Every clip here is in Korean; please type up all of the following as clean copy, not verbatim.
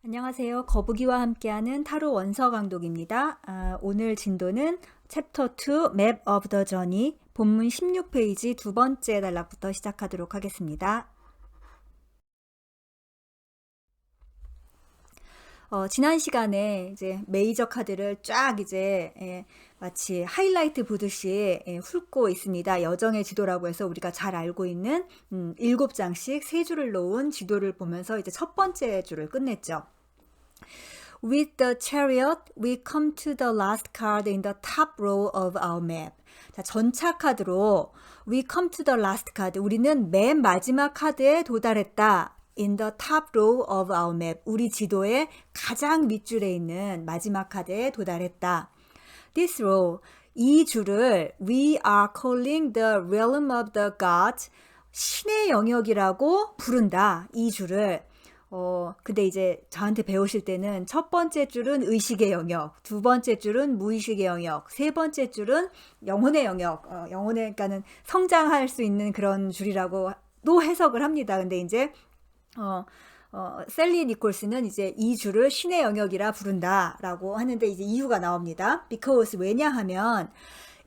안녕하세요. 거북이와 함께하는 타로 원서 강독입니다. 오늘 진도는 챕터 2 Map of the Journey 본문 16페이지 두 번째 단락부터 시작하도록 하겠습니다. 지난 시간에 이제 메이저 카드를 쫙 이제 마치 하이라이트 보듯이 훑고 있습니다. 여정의 지도라고 해서 우리가 잘 알고 있는 7장씩 3줄을 놓은 지도를 보면서 이제 첫 번째 줄을 끝냈죠. With the chariot, we come to the last card in the top row of our map. 자, 전차 카드로 we come to the last card. 우리는 맨 마지막 카드에 도달했다. In the top row of our map. 우리 지도의 가장 밑줄에 있는 마지막 카드에 도달했다. This row, 이 줄을 we are calling the realm of the gods. 신의 영역이라고 부른다. 이 줄을. 근데 이제 저한테 배우실 때는 첫 번째 줄은 의식의 영역, 두 번째 줄은 무의식의 영역, 세 번째 줄은 영혼의 영역, 그러니까는 성장할 수 있는 그런 줄이라고도 해석을 합니다. 근데 이제, 셀리 니콜스는 이제 이 줄을 신의 영역이라 부른다라고 하는데 이제 이유가 나옵니다. Because 왜냐하면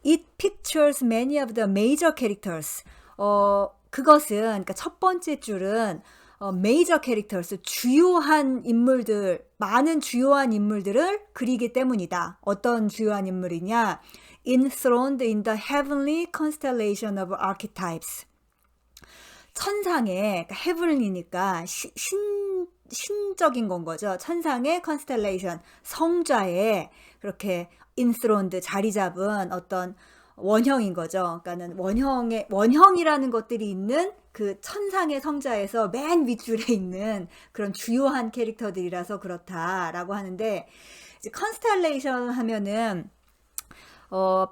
it pictures many of the major characters. 그것은, 그러니까 첫 번째 줄은 메이저 캐릭터스, 주요한 인물들, 많은 주요한 인물들을 그리기 때문이다. 어떤 주요한 인물이냐? Enthroned in the heavenly constellation of archetypes. 천상의, 그러니까 heavenly니까 신적인 건 거죠. 천상의 constellation, 성좌에 그렇게 enthroned, 자리 잡은 어떤 원형인 거죠. 그러니까는 원형이라는 것들이 있는 그 천상의 성자에서 맨 윗줄에 있는 그런 주요한 캐릭터들이라서 그렇다라고 하는데, 이제 컨스텔레이션 하면은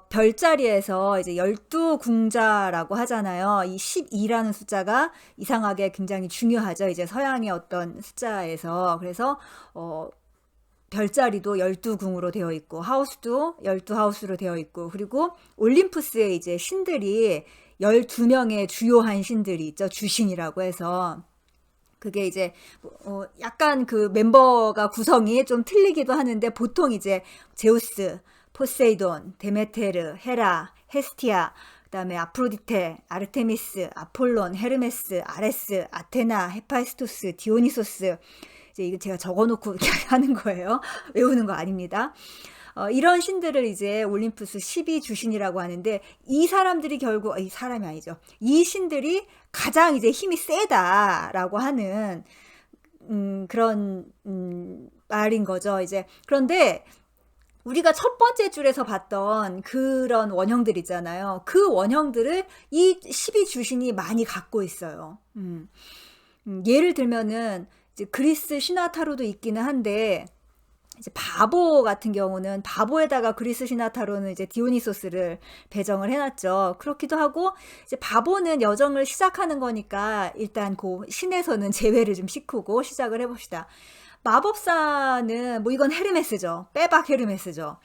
별자리에서 이제 12궁자라고 하잖아요. 이 12라는 숫자가 이상하게 굉장히 중요하죠. 이제 서양의 어떤 숫자에서. 그래서 별자리도 12궁으로 되어 있고, 하우스도 12하우스로 되어 있고, 그리고 올림푸스에 이제 신들이 12명의 주요한 신들이 있죠. 주신이라고 해서. 그게 이제, 약간 그 멤버가 구성이 좀 틀리기도 하는데, 보통 이제 제우스, 포세이돈, 데메테르, 헤라, 헤스티아, 그 다음에 아프로디테, 아르테미스, 아폴론, 헤르메스, 아레스, 아테나, 헤파이스토스, 디오니소스, 이거 제가 적어놓고 하는 거예요. 외우는 거 아닙니다. 이런 신들을 이제 올림푸스 12주신이라고 하는데, 이 사람들이 결국, 이 사람이 아니죠. 이 신들이 가장 이제 힘이 세다라고 하는, 그런, 말인 거죠. 이제. 그런데, 우리가 첫 번째 줄에서 봤던 그런 원형들 있잖아요. 그 원형들을 이 12주신이 많이 갖고 있어요. 예를 들면은, 그리스 신화 타로도 있기는 한데, 이제 바보 같은 경우는 바보에다가 그리스 신화 타로는 이제 디오니소스를 배정을 해놨죠. 그렇기도 하고, 이제 바보는 여정을 시작하는 거니까 일단 그 신에서는 제외를 좀 시키고 시작을 해봅시다. 마법사는 뭐 이건 헤르메스죠. 빼박 헤르메스죠.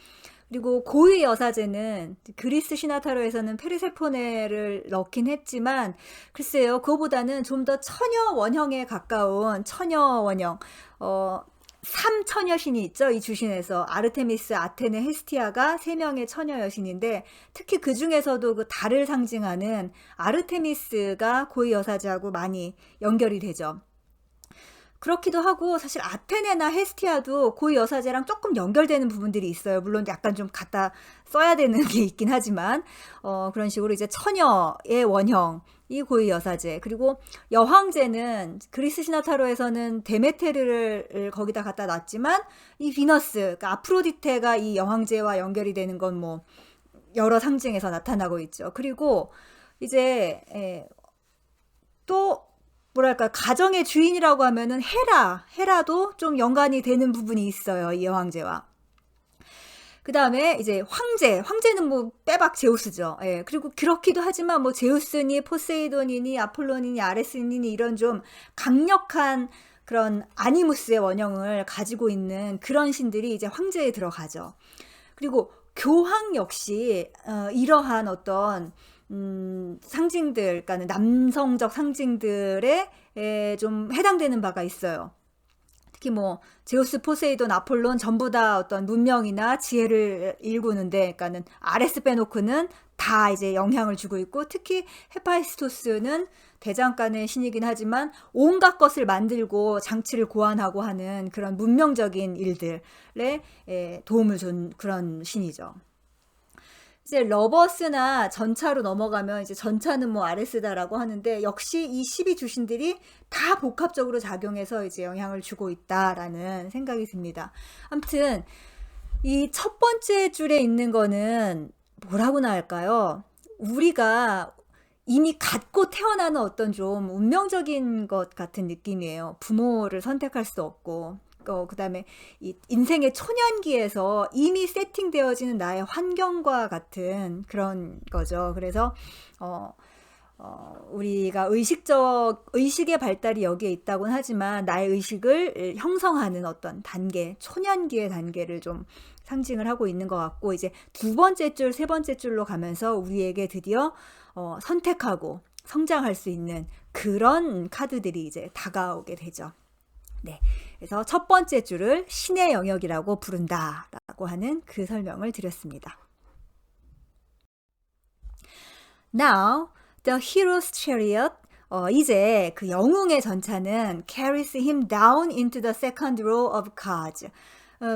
그리고 고위 여사제는 그리스 신화 타로에서는 페르세포네를 넣긴 했지만, 글쎄요, 그거보다는 좀 더 처녀 원형에 가까운 처녀 원형, 3처녀 여신이 있죠. 이 주신에서 아르테미스, 아테네, 헤스티아가 3명의 처녀 여신인데, 특히 그 중에서도 그 달을 상징하는 아르테미스가 고위 여사제하고 많이 연결이 되죠. 그렇기도 하고, 사실 아테네나 헤스티아도 고위 여사제랑 조금 연결되는 부분들이 있어요. 물론 약간 좀 갖다 써야 되는 게 있긴 하지만, 그런 식으로 이제 처녀의 원형, 이 고위 여사제. 그리고 여황제는 그리스 신화 타로에서는 데메테르를 거기다 갖다 놨지만, 이 비너스, 그러니까 아프로디테가 이 여황제와 연결이 되는 건 뭐 여러 상징에서 나타나고 있죠. 그리고 이제 또 뭐랄까, 가정의 주인이라고 하면은 헤라도 좀 연관이 되는 부분이 있어요. 이 여왕제와. 그 다음에 이제 황제는 뭐 빼박 제우스죠. 예. 그리고 그렇기도 하지만 뭐 제우스니 포세이돈이니 아폴론이니 아레스니 이런 좀 강력한 그런 아니무스의 원형을 가지고 있는 그런 신들이 이제 황제에 들어가죠. 그리고 교황 역시 이러한 어떤 상징들, 그러니까 남성적 상징들에 좀 해당되는 바가 있어요. 특히 뭐 제우스, 포세이돈, 아폴론 전부 다 어떤 문명이나 지혜를 일구는데, 그러니까는 아레스 빼놓고는 다 이제 영향을 주고 있고, 특히 헤파이스토스는 대장간의 신이긴 하지만 온갖 것을 만들고 장치를 고안하고 하는 그런 문명적인 일들에 도움을 준 그런 신이죠. 이제 러버스나 전차로 넘어가면 이제 전차는 뭐 아레스다라고 하는데, 역시 이 12주신들이 다 복합적으로 작용해서 이제 영향을 주고 있다라는 생각이 듭니다. 아무튼 이 첫 번째 줄에 있는 거는 뭐라고나 할까요? 우리가 이미 갖고 태어나는 어떤 좀 운명적인 것 같은 느낌이에요. 부모를 선택할 수 없고, 그 다음에 이 인생의 초년기에서 이미 세팅되어지는 나의 환경과 같은 그런 거죠. 그래서 우리가 의식의 발달이 여기에 있다고는 하지만 나의 의식을 형성하는 어떤 단계, 초년기의 단계를 좀 상징을 하고 있는 것 같고, 이제 두 번째 줄, 세 번째 줄로 가면서 우리에게 드디어 선택하고 성장할 수 있는 그런 카드들이 이제 다가오게 되죠. 네. 그래서 첫 번째 줄을 신의 영역이라고 부른다라고 하는 그 설명을 드렸습니다. Now, the hero's chariot. 이제 그 영웅의 전차는 carries him down into the second row of cards.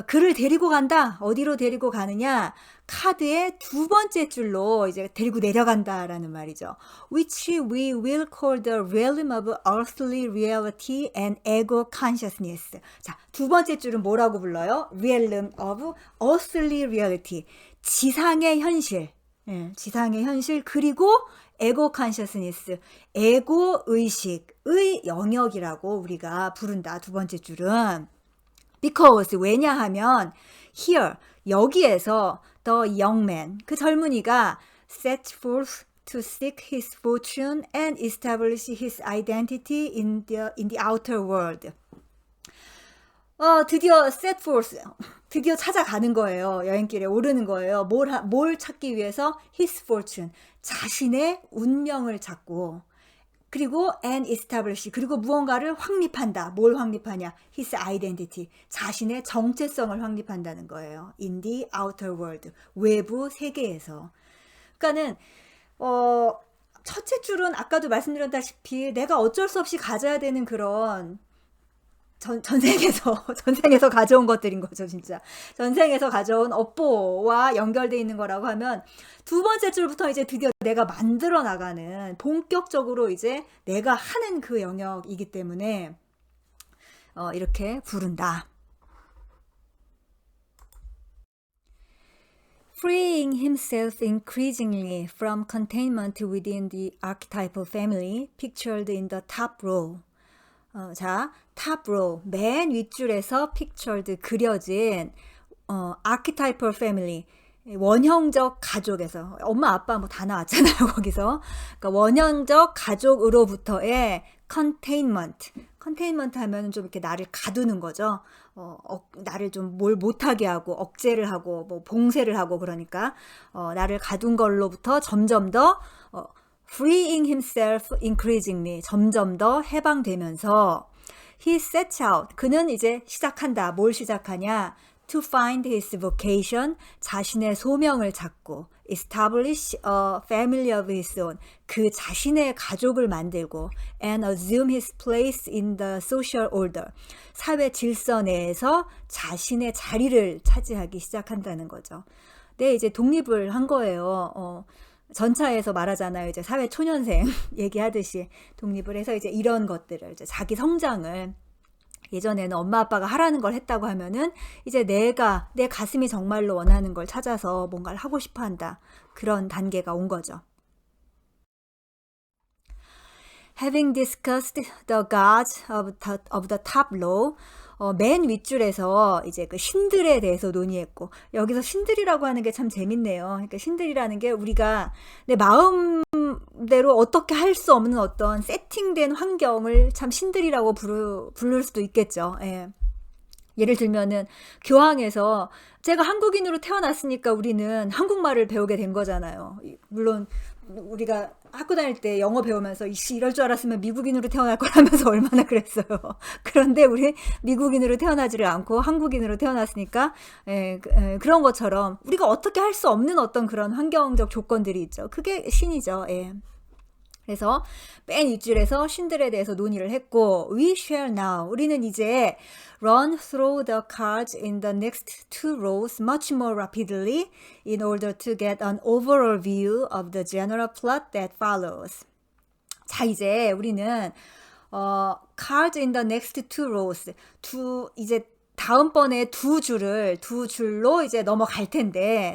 그를 데리고 간다. 어디로 데리고 가느냐? 카드의 두 번째 줄로 이제 데리고 내려간다라는 말이죠. Which we will call the realm of earthly reality and ego consciousness. 자, 두 번째 줄은 뭐라고 불러요? Realm of earthly reality. 지상의 현실. 지상의 현실, 그리고 에고 컨셔스니스, 에고 의식의 영역이라고 우리가 부른다. 두 번째 줄은. Because, 왜냐하면 here, 여기에서 the young man, 그 젊은이가 set forth to seek his fortune and establish his identity in the outer world. 드디어 set forth, 드디어 찾아가는 거예요. 여행길에 오르는 거예요. 뭘 찾기 위해서? His fortune, 자신의 운명을 찾고, 그리고 and establish, 그리고 무언가를 확립한다. 뭘 확립하냐? His identity, 자신의 정체성을 확립한다는 거예요. In the outer world, 외부 세계에서. 그러니까는 첫째 줄은 아까도 말씀드렸다시피 내가 어쩔 수 없이 가져야 되는 그런 전생에서 가져온 것들인 거죠, 진짜. 전생에서 가져온 업보와 연결되어 있는 거라고 하면, 두 번째 줄부터 이제 드디어 내가 만들어 나가는, 본격적으로 이제 내가 하는 그 영역이기 때문에, 이렇게 부른다. Freeing himself increasingly from containment within the archetypal family pictured in the top row. 자, top row, 맨 윗줄에서 pictured, 그려진 archetypal family, 원형적 가족에서, 엄마 아빠 뭐 다 나왔잖아요, 거기서. 그러니까 원형적 가족으로부터의 containment 하면은 좀 이렇게 나를 가두는 거죠. 나를 좀 뭘 못하게 하고, 억제를 하고, 뭐 봉쇄를 하고, 그러니까 나를 가둔 걸로부터 점점 더 freeing himself increasingly, 점점 더 해방되면서 he sets out, 그는 이제 시작한다. 뭘 시작하냐? to find his vocation, 자신의 소명을 찾고, establish a family of his own, 그 자신의 가족을 만들고, and assume his place in the social order, 사회 질서 내에서 자신의 자리를 차지하기 시작한다는 거죠. 네, 이제 독립을 한 거예요. 전차에서 말하잖아요. 이제 사회 초년생 얘기하듯이 독립을 해서 이제 이런 것들을, 이제 자기 성장을, 예전에는 엄마 아빠가 하라는 걸 했다고 하면은 이제 내 가슴이 정말로 원하는 걸 찾아서 뭔가를 하고 싶어 한다. 그런 단계가 온 거죠. Having discussed the gods of the top row, 맨 윗줄에서 이제 그 신들에 대해서 논의했고, 여기서 신들이라고 하는 게 참 재밌네요. 그러니까 신들이라는 게 우리가 내 마음대로 어떻게 할 수 없는 어떤 세팅된 환경을 참 신들이라고 부를 수도 있겠죠. 예. 예를 들면은 교황에서, 제가 한국인으로 태어났으니까 우리는 한국말을 배우게 된 거잖아요. 물론 우리가 학교 다닐 때 영어 배우면서 이씨 이럴 줄 알았으면 미국인으로 태어날 거라면서 얼마나 그랬어요. 그런데 우리 미국인으로 태어나지를 않고 한국인으로 태어났으니까 그런 것처럼 우리가 어떻게 할 수 없는 어떤 그런 환경적 조건들이 있죠. 그게 신이죠. 예. 그래서 맨 윗줄에서 신들에 대해서 논의를 했고 we shall now 우리는 이제 run through the cards in the next two rows much more rapidly in order to get an overall view of the general plot that follows. 자, 이제 우리는 cards in the next two rows 이제 다음번에 두 줄로 이제 넘어갈 텐데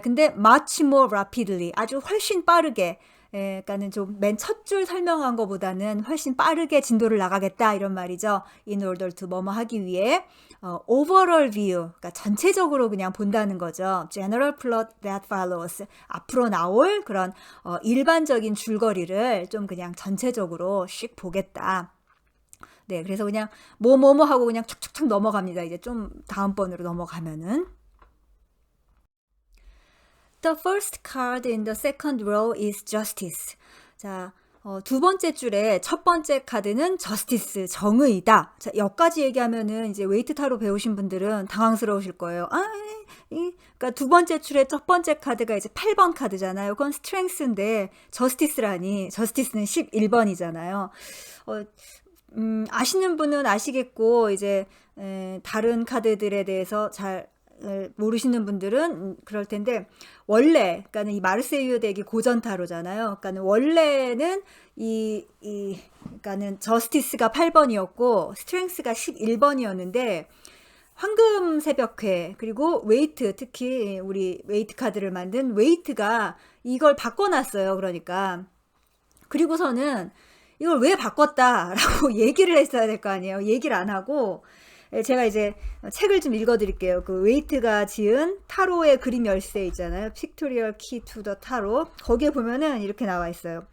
근데 much more rapidly 아주 훨씬 빠르게 그러니까는 좀 맨 첫 줄 설명한 것보다는 훨씬 빠르게 진도를 나가겠다 이런 말이죠. In order to 뭐뭐 하기 위해 overall view, 그러니까 전체적으로 그냥 본다는 거죠. General plot that follows 앞으로 나올 그런 일반적인 줄거리를 좀 그냥 전체적으로 씩 보겠다. 네, 그래서 그냥 뭐뭐뭐 하고 그냥 툭툭툭 넘어갑니다. 이제 좀 다음번으로 넘어가면은. The first card in the second row is justice. 자, 두 번째 줄에 첫 번째 카드는 justice, 정의이다. 자, 여기까지 얘기하면은 이제 웨이트 타로 배우신 분들은 당황스러우실 거예요. 그러니까 두 번째 줄에 첫 번째 카드가 이제 8번 카드잖아요. 그건 strength인데 justice라니, justice는 11번이잖아요. 아시는 분은 아시겠고 이제 다른 카드들에 대해서 잘 모르시는 분들은 그럴 텐데 원래 그러니까는 이 마르세유 덱이 고전 타로잖아요. 그러니까는 원래는 그러니까는 저스티스가 8번이었고 스트렝스가 11번이었는데 황금 새벽회 그리고 웨이트 특히 우리 웨이트 카드를 만든 웨이트가 이걸 바꿔놨어요. 그러니까 그리고서는 이걸 왜 바꿨다라고 얘기를 했어야 될 거 아니에요. 얘기를 안 하고 제가 이제 책을 좀 읽어드릴게요. 그 웨이트가 지은 타로의 그림 열쇠 있잖아요. Pictorial Key to the Tarot. 거기에 보면은 이렇게 나와 있어요.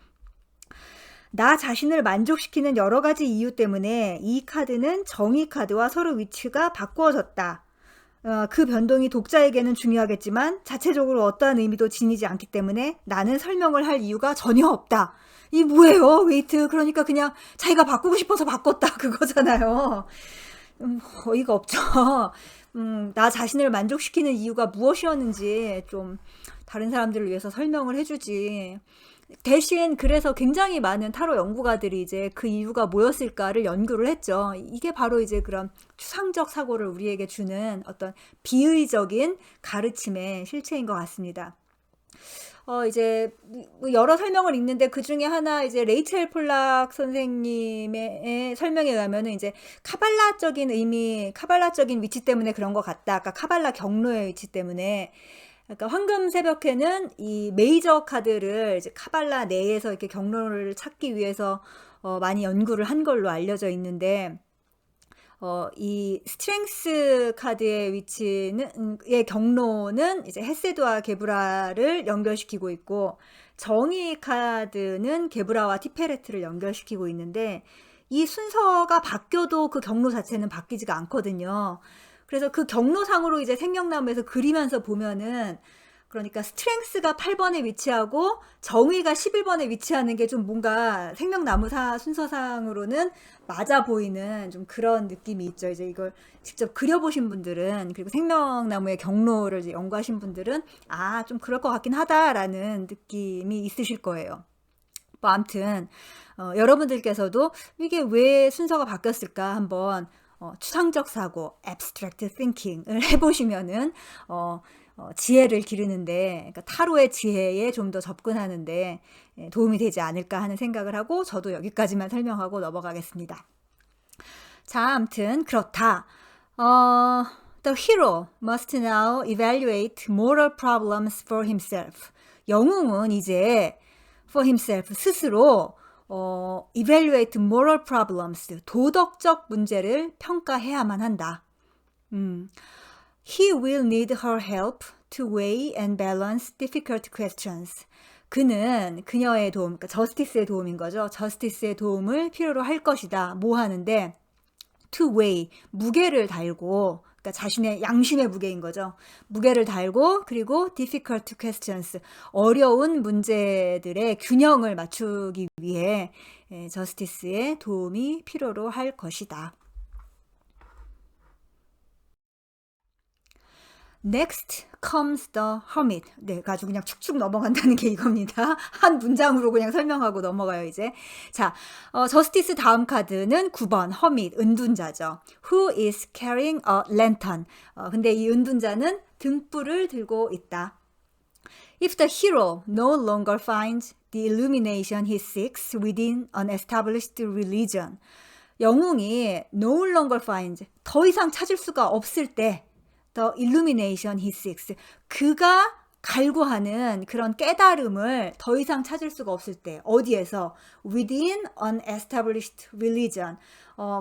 나 자신을 만족시키는 여러 가지 이유 때문에 이 카드는 정의 카드와 서로 위치가 바꾸어졌다. 그 변동이 독자에게는 중요하겠지만 자체적으로 어떠한 의미도 지니지 않기 때문에 나는 설명을 할 이유가 전혀 없다. 이 뭐예요, 웨이트? 그러니까 그냥 자기가 바꾸고 싶어서 바꿨다 그거잖아요. 어이가 없죠. 나 자신을 만족시키는 이유가 무엇이었는지 좀 다른 사람들을 위해서 설명을 해주지. 대신 그래서 굉장히 많은 타로 연구가들이 이제 그 이유가 뭐였을까를 연구를 했죠. 이게 바로 이제 그런 추상적 사고를 우리에게 주는 어떤 비의적인 가르침의 실체인 것 같습니다. 이제 여러 설명을 읽는데 그 중에 하나 이제 레이첼 폴락 선생님의 설명에 의하면은 이제 카발라적인 의미, 카발라적인 위치 때문에 그런 것 같다. 아까 카발라 경로의 위치 때문에. 그러니까 황금 새벽회는 이 메이저 카드를 이제 카발라 내에서 이렇게 경로를 찾기 위해서 많이 연구를 한 걸로 알려져 있는데 이 스트렝스 카드의 위치의 경로는 이제 헤세드와 게브라를 연결시키고 있고 정의 카드는 게브라와 티페레트를 연결시키고 있는데 이 순서가 바뀌어도 그 경로 자체는 바뀌지가 않거든요. 그래서 그 경로상으로 이제 생명나무에서 그리면서 보면은 그러니까 스트렝스가 8번에 위치하고 정의가 11번에 위치하는 게 좀 뭔가 생명나무사 순서상으로는 맞아 보이는 좀 그런 느낌이 있죠. 이제 이걸 직접 그려보신 분들은 그리고 생명나무의 경로를 이제 연구하신 분들은 좀 그럴 것 같긴 하다라는 느낌이 있으실 거예요. 뭐 아무튼 여러분들께서도 이게 왜 순서가 바뀌었을까 한번 추상적 사고, abstract thinking을 해보시면은 지혜를 기르는데, 그러니까 타로의 지혜에 좀 더 접근하는데 도움이 되지 않을까 하는 생각을 하고 저도 여기까지만 설명하고 넘어가겠습니다. 자, 아무튼 그렇다. The hero must now evaluate moral problems for himself. 영웅은 이제 for himself 스스로 evaluate moral problems 도덕적 문제를 평가해야만 한다. He will need her help to weigh and balance difficult questions. 그는 그녀의 도움, 그러니까 저스티스의 도움인 거죠. 저스티스의 도움을 필요로 할 것이다. 뭐 하는데? to weigh, 무게를 달고, 그러니까 자신의 양심의 무게인 거죠. 무게를 달고, 그리고 difficult questions, 어려운 문제들의 균형을 맞추기 위해 저스티스의 도움이 필요로 할 것이다. Next comes the hermit. 네, 아주 그냥 축축 넘어간다는 게 이겁니다. 한 문장으로 그냥 설명하고 넘어가요, 이제. 자, 저스티스 다음 카드는 9번, hermit, 은둔자죠. Who is carrying a lantern. 근데 이 은둔자는 등불을 들고 있다. If the hero no longer finds the illumination he seeks within an established religion. 영웅이 no longer finds, 더 이상 찾을 수가 없을 때 The illumination he seeks. 그가 갈구하는 그런 깨달음을 더 이상 찾을 수가 없을 때 어디에서? Within an established religion.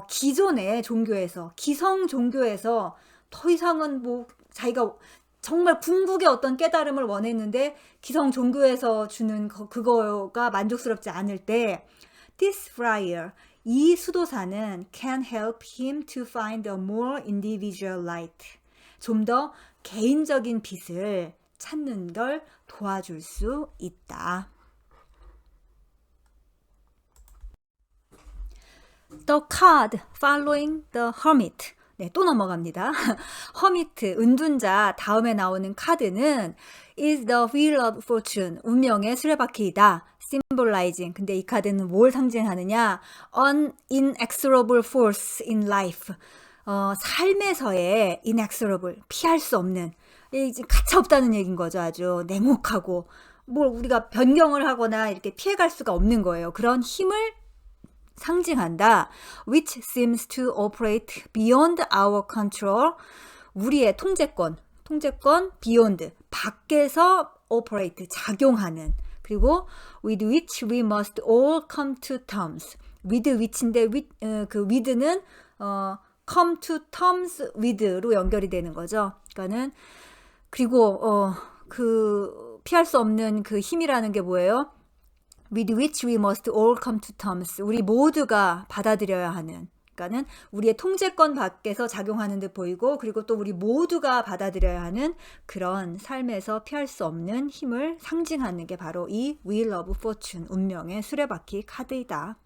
기존의 종교에서, 기성 종교에서 더 이상은 뭐 자기가 정말 궁극의 어떤 깨달음을 원했는데 기성 종교에서 주는 그거가 만족스럽지 않을 때 This friar, 이 수도사는 can help him to find a more individual light. 좀 더 개인적인 빛을 찾는 걸 도와줄 수 있다. The card following the hermit. 네, 또 넘어갑니다. hermit, 은둔자 다음에 나오는 카드는 is the wheel of fortune, 운명의 수레바퀴이다. symbolizing, 근데 이 카드는 뭘 상징하느냐? an inexorable force in life. 삶에서의 inexorable, 피할 수 없는, 가차 없다는 얘기인 거죠. 아주 냉혹하고, 뭘 우리가 변경을 하거나 이렇게 피해갈 수가 없는 거예요. 그런 힘을 상징한다. which seems to operate beyond our control. 우리의 통제권 beyond, 밖에서 operate, 작용하는. 그리고 with which we must all come to terms. with which인데 그 with는 come to terms with로 연결이 되는 거죠. 그러니까는 그리고 그 피할 수 없는 그 힘이라는 게 뭐예요? with which we must all come to terms. 우리 모두가 받아들여야 하는. 그러니까는 우리의 통제권 밖에서 작용하는 듯 보이고, 그리고 또 우리 모두가 받아들여야 하는 그런 삶에서 피할 수 없는 힘을 상징하는 게 바로 이 Wheel of Fortune, 운명의 수레바퀴 카드이다.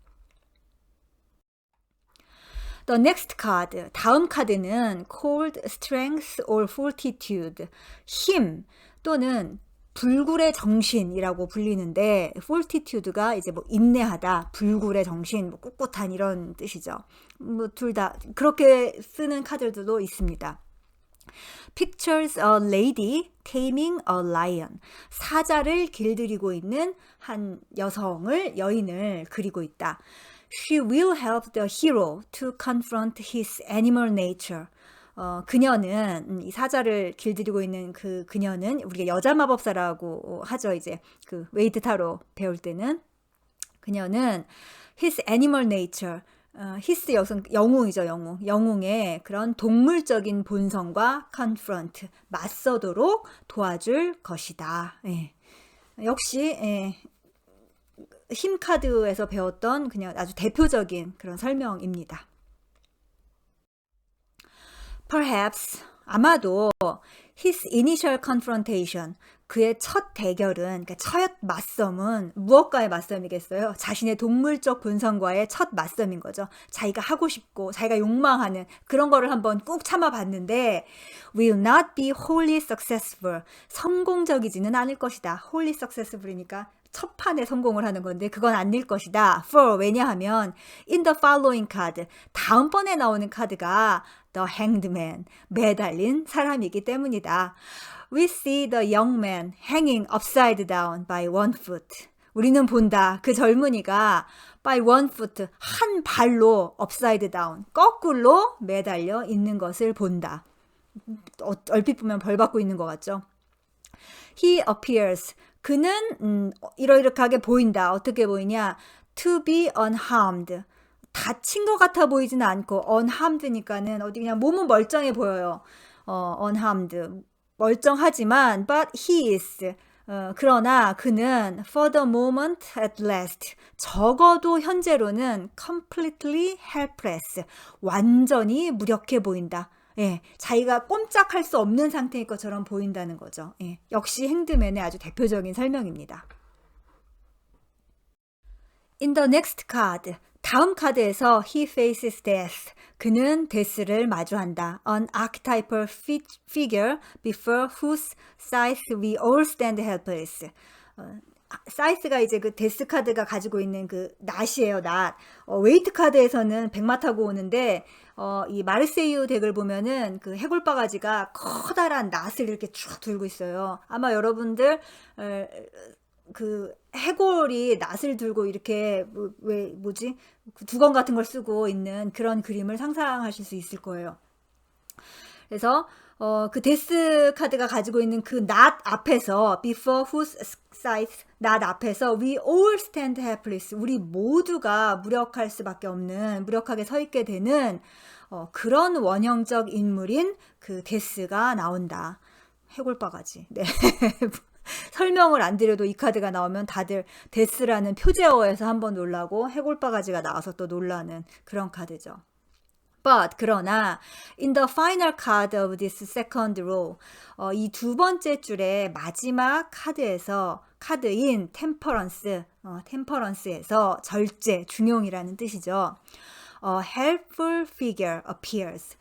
The next card, 다음 카드는 called strength or fortitude, 힘 또는 불굴의 정신이라고 불리는데, fortitude가 이제 뭐 인내하다, 불굴의 정신, 뭐 꿋꿋한 이런 뜻이죠. 뭐 둘 다 그렇게 쓰는 카드들도 있습니다. Pictures a lady taming a lion. 사자를 길들이고 있는 한 여인을 그리고 있다. She will help the hero to confront his animal nature. 그녀는, 이 사자를 길들이고 있는 그녀는 우리가 여자 마법사라고 하죠. 이제 그 웨이드 타로 배울 때는 그녀는 his animal nature, his 영웅이죠. 영웅의 그런 동물적인 본성과 confront, 맞서도록 도와줄 것이다. 예. 역시 힘 카드에서 배웠던 그냥 아주 대표적인 그런 설명입니다. Perhaps, 아마도 his initial confrontation, 그의 첫 대결은, 그러니까 첫 맞섬은 무엇과의 맞섬이겠어요? 자신의 동물적 본성과의 첫 맞섬인 거죠. 자기가 하고 싶고 자기가 욕망하는 그런 거를 한번 꾹 참아봤는데 will not be wholly successful, 성공적이지는 않을 것이다. wholly successful이니까 첫 판에 성공을 하는 건데 그건 아닐 것이다. For, 왜냐하면 in the following card, 다음번에 나오는 카드가 the hanged man, 매달린 사람이기 때문이다. We see the young man hanging upside down by one foot. 우리는 본다. 그 젊은이가 by one foot, 한 발로 upside down, 거꾸로 매달려 있는 것을 본다. 얼핏 보면 벌 받고 있는 것 같죠? He appears, 그는 이러이러하게 보인다. 어떻게 보이냐? To be unharmed. 다친 것 같아 보이지는 않고 unharmed니까는 어디 그냥 몸은 멀쩡해 보여요. unharmed. 멀쩡하지만 but he is 그러나 그는 for the moment at last 적어도 현재로는 completely helpless 완전히 무력해 보인다. 예, 자기가 꼼짝할 수 없는 상태일 것처럼 보인다는 거죠. 예, 역시 행드맨의 아주 대표적인 설명입니다. In the next card, 다음 카드에서 he faces death. 그는 데스를 마주한다. An archetypal figure before whose size we all stand helpless. 사이스가 이제 그 데스 카드가 가지고 있는 그 낫이에요, 낫. 웨이트 카드에서는 백마 타고 오는데, 이 마르세유 덱을 보면은 그 해골바가지가 커다란 낫을 이렇게 쭉 들고 있어요. 아마 여러분들, 그 해골이 낫을 들고 이렇게 뭐지? 그 두건 같은 걸 쓰고 있는 그런 그림을 상상하실 수 있을 거예요. 그래서 그 데스 카드가 가지고 있는 그 낫 앞에서 before whose size 낫 앞에서 we all stand helpless 우리 모두가 무력할 수밖에 없는 무력하게 서 있게 되는 그런 원형적 인물인 그 데스가 나온다. 해골바가지. 네. 설명을 안 드려도 이 카드가 나오면 다들 데스라는 표제어에서 한번 놀라고 해골바가지가 나와서 또 놀라는 그런 카드죠. But 그러나 in the final card of this second row 이 두 번째 줄의 마지막 카드에서 카드인 템퍼런스에서 절제, 중용이라는 뜻이죠. A helpful figure appears.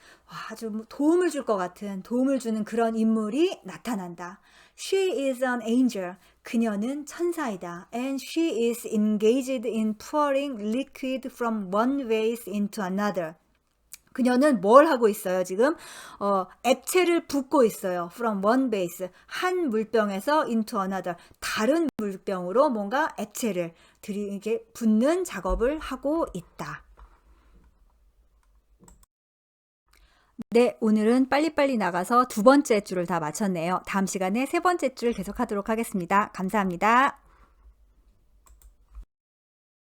아주 도움을 줄 것 같은 도움을 주는 그런 인물이 나타난다. She is an angel. 그녀는 천사이다. And she is engaged in pouring liquid from one vase into another. 그녀는 뭘 하고 있어요, 지금? 액체를 붓고 있어요. From one vase. 한 물병에서 into another. 다른 물병으로 뭔가 액체를 이렇게 붓는 작업을 하고 있다. 네, 오늘은 빨리빨리 나가서 두 번째 줄을 다 마쳤네요. 다음 시간에 세 번째 줄 계속하도록 하겠습니다. 감사합니다.